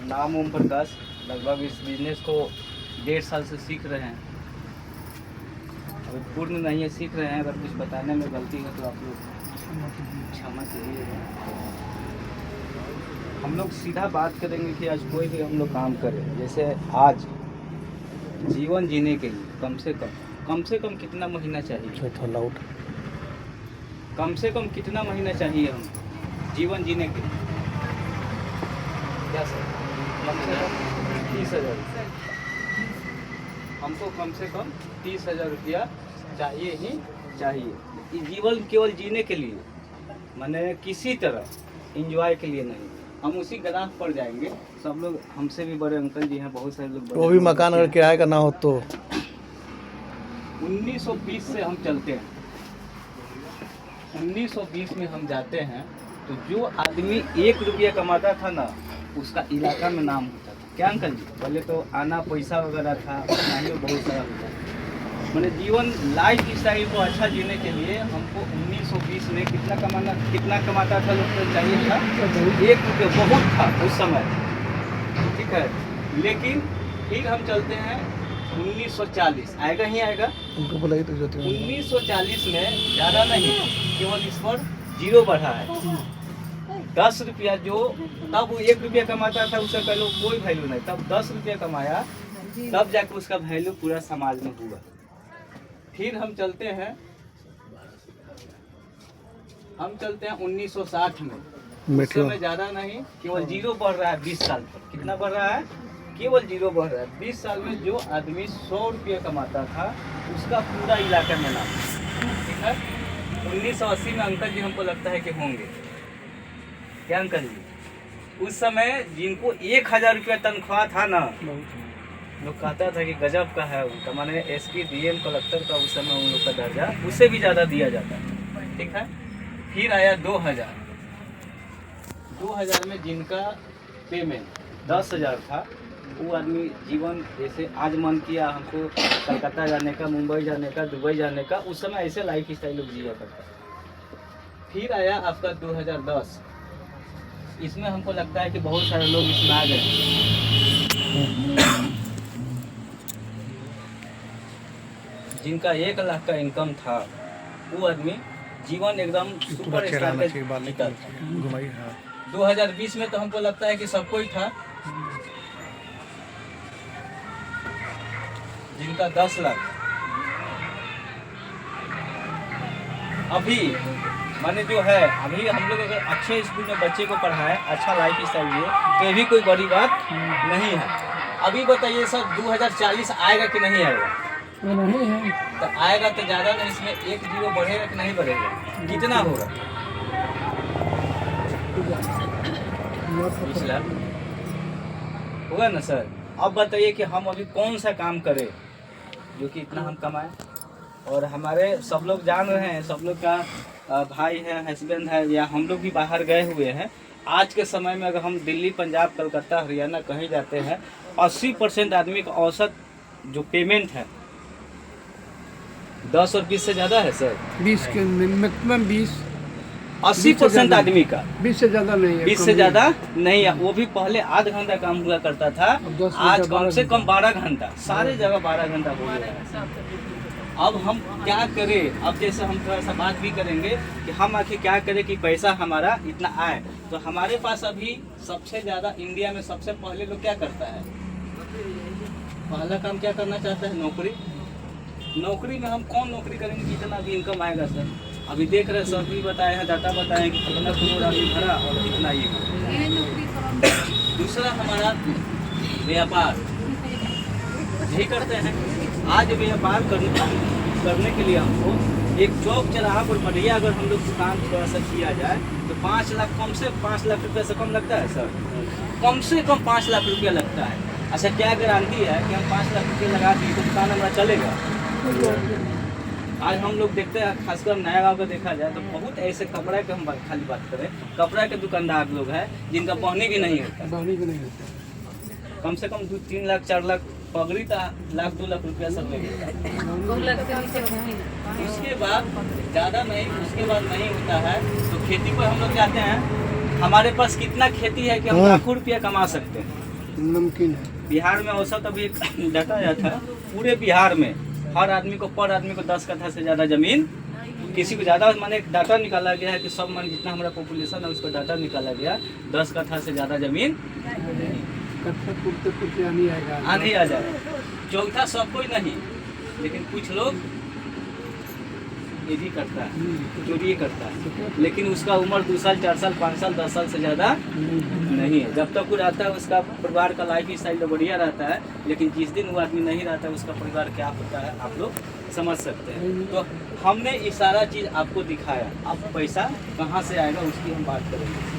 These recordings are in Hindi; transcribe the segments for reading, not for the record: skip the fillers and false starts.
नाम ओम प्रकाश। लगभग इस बिजनेस को 1.5 साल से सीख रहे हैं। अभी पूर्ण नहीं है, सीख रहे हैं। अगर कुछ बताने में गलती है तो आप लोग क्षमा कीजिएगा। हम लोग सीधा बात करेंगे कि आज कोई भी हम लोग काम करें, जैसे आज जीवन जीने के लिए कम से कम कितना महीना चाहिए? कम से कम कितना महीना चाहिए हम जीवन जीने के लिए? क्या सर? कम से कम 30,000। हमको कम से कम 30,000 रुपया चाहिए ही चाहिए। ये जीवन केवल जीने के लिए, माने किसी तरह इंजॉय के लिए नहीं। हम उसी ग्राफ पर जाएंगे। सब लोग हमसे भी बड़े अंकल जी हैं, बहुत सारे लोग। वो भी मकान अगर किराए का ना हो तो 1920 से हम चलते हैं। 1920 में हम जाते हैं तो जो आदमी 1 रुपया कमाता था ना, उसका इलाका में नाम होता था। क्या अंकल जी? पहले तो आना पैसा वगैरह था, नहीं बहुत सारा होता था। मैंने जीवन लाइफ स्टाइल को अच्छा जीने के लिए हमको 1920 में कितना कमाता था लोग तो चाहिए था 1 रुपया, बहुत था उस समय, ठीक है। लेकिन फिर हम चलते हैं 1940, आएगा ही आएगा। उनको बुलाई तो 1940 में ज़्यादा नहीं, केवल इस पर 0 बढ़ा है। 10 रुपया जो तब वो 1 रुपया कमाता था, उसका कह लो कोई वैल्यू नहीं। तब 10 रुपया कमाया, तब जाकर उसका वैल्यू पूरा समाज में हुआ। फिर हम चलते हैं 1960 में। उस समय ज़्यादा नहीं, केवल 0 बढ़ रहा है 20 साल पर। कितना बढ़ रहा है? केवल 0 बढ़ रहा है। 20 साल में जो आदमी 100 रुपया कमाता था, उसका पूरा इलाका में नाम, ठीक है। 1980 में अंकल जी हमको लगता है कि होंगे। क्या अंकल जी? उस समय जिनको 1,000 रुपया तनख्वाह था ना, लोग कहता था कि गजब का है उनका, माने एसपी डीएम कलेक्टर का उस समय उन लोग का दर्जा उससे भी ज़्यादा दिया जाता है, ठीक है। फिर आया 2000। 2000 में जिनका पेमेंट 10,000 था, वो आदमी जीवन जैसे आज मन किया हमको कलकत्ता जाने का, मुंबई जाने का, दुबई जाने का, उस समय ऐसे लाइफ स्टाइल लोग जिया करता। फिर आया आपका 2010। इसमें हमको लगता है कि बहुत सारे लोग इसमें आ गए। जिनका 1 लाख का इनकम था, वो आदमी जीवन एकदम सुपर स्टार का जीता था। 2020 में तो हमको लगता है कि सबको ही था। जिनका 10 लाख, अभी माने जो है, अभी हम लोग अगर अच्छे स्कूल में बच्चे को पढ़ाएं, अच्छा लाइफ स्टाइल है, तो ये भी कोई बड़ी बात नहीं है। अभी बताइए सर, 2040 आएगा कि नहीं आएगा? नहीं है तो आएगा तो ज़्यादा नहीं, इसमें 1 0 बढ़ेगा कि नहीं बढ़ेगा? कितना होगा? 20 लाख होगा ना सर। अब बताइए कि हम अभी कौन सा काम करें जो कि इतना हम कमाएं। और हमारे सब लोग जान रहे हैं, सब लोग का भाई है, हस्बैंड है, या हम लोग भी बाहर गए हुए हैं। आज के समय में अगर हम दिल्ली, पंजाब, कलकत्ता, हरियाणा कहीं जाते हैं, 80% आदमी का औसत जो पेमेंट है 10 और 20 से ज़्यादा है सर। 20 के मैक्सिमम 20 80% आदमी का 20 से ज़्यादा नहीं है। 20 से ज़्यादा नहीं है। वो भी पहले आधा घंटा काम हुआ करता था, आज कम से कम 12 घंटा, सारे जगह 12 घंटा हो गया है। अब हम क्या करें? अब जैसे हम थोड़ा सा बात भी करेंगे कि हम आखिर क्या करें कि पैसा हमारा इतना आए। तो हमारे पास अभी सबसे ज़्यादा इंडिया में सबसे पहले लोग क्या करता है? पहला काम क्या करना चाहता है? नौकरी। नौकरी में हम कौन नौकरी करेंगे जितना भी इनकम आएगा सर? अभी देख रहे हैं, सब भी बताए हैं, डाटा बताए हैं कि कितना करोड़ आदमी भरा और कितना ये। दूसरा हमारा व्यापार, यही करते हैं। आज व्यापार करने के लिए हमको एक चौक चौराहा पर बढ़िया अगर हम लोग दुकान थोड़ा सा किया जाए तो 5 लाख, कम से 5 लाख रुपये से कम लगता है सर? कम से कम 5 लाख रुपया लगता है। अच्छा, क्या गारंटी है कि हम 5 लाख रुपये लगा दिए तो दुकान हमारा चलेगा? आज हम लोग देखते हैं, खासकर नया गाँव का देखा जाए तो बहुत ऐसे कपड़ा के हम खाली बात करें, कपड़ा के दुकानदार लोग हैं जिनका पहने भी नहीं होता। कम से कम 2-3 लाख 4 लाख पगड़ी था, 1-2 लाख रुपया सब लेगा। उसके बाद ज़्यादा नहीं, उसके बाद नहीं होता है तो खेती पर हम लोग जाते हैं। हमारे पास कितना खेती है कि हम लाखों रुपया कमा सकते हैं। नमकीन है। बिहार में औसत अभी एक डाटा आया था, पूरे बिहार में हर आदमी को, पर आदमी को 10 कट्ठा से ज़्यादा जमीन, किसी को ज़्यादा, माने एक डाटा निकाला गया है कि सब मान जितना हमारा पॉपुलेशन है उसको डाटा निकाला गया, 10 कट्ठा से ज़्यादा जमीन कट्ठा कुर्ते कुर्ते आनी आएगा। आंधी आ जाए। चौथा सब कोई नहीं, लेकिन कुछ लोग ये भी करता है, चोरी करता है, लेकिन उसका उम्र 2 साल 4 साल 5 साल 10 साल से ज़्यादा नहीं है। जब तक वो रहता है उसका परिवार का लाइफ स्टाइल तो बढ़िया रहता है, लेकिन जिस दिन वो आदमी नहीं रहता है उसका परिवार क्या होता है आप लोग समझ सकते हैं। तो हमने ये सारा चीज़ आपको दिखाया। अब पैसा कहाँ से आएगा उसकी हम बात करेंगे।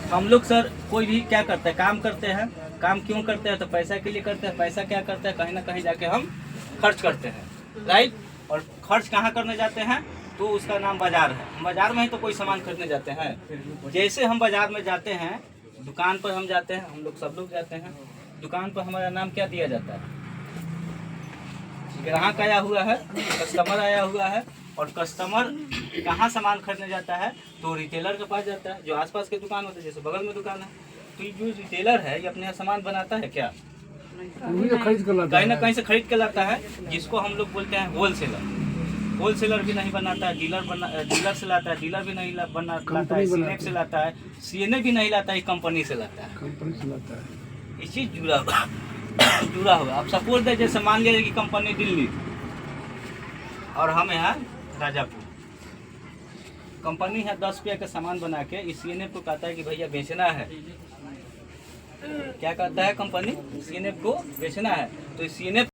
हम लोग सर कोई भी क्या करते हैं, काम करते हैं, काम क्यों करते हैं, तो पैसा के लिए करते हैं। पैसा क्या करते हैं, कहीं ना कहीं जाके हम खर्च करते हैं, राइट। और खर्च कहाँ करने जाते हैं, तो उसका नाम बाजार है। हम बाजार में ही तो कोई सामान खरीदने जाते हैं। जैसे हम बाजार में जाते हैं, दुकान पर हम जाते हैं, हम लोग सब लोग जाते हैं, दुकान पर हमारा नाम क्या दिया जाता है, ग्राहक आया हुआ है, कस्टमर आया हुआ है। और कस्टमर कहाँ सामान खरीदने जाता है, तो रिटेलर के पास जाता है, जो आसपास के दुकान होते हैं, जैसे बगल में दुकान है। तो ये जो रिटेलर है ये अपने यहाँ सामान बनाता है क्या, वही तो खरीद कर लाता कहीं ना कहीं से खरीद के लाता है, जिसको हम लोग बोलते हैं होलसेलर। होलसेलर भी नहीं बनाता है, डीलर से लाता है, डीलर भी नहीं लाता है, सीनेप से लाता है, सीएनए भी नहीं लाता है, कंपनी से लाता है। कंपनी से लाता है। इस चीज जुड़ा हुआ। आप सपोज दे, जैसे मान लीजिए कि कंपनी दिल्ली और हम यहाँ राजापुर, कंपनी है 10 रुपया का सामान बना के इस सीएनएफ को कहता है कि भैया बेचना है। क्या कहता है कंपनी, सीएनएफ को बेचना है, तो सीएनएफ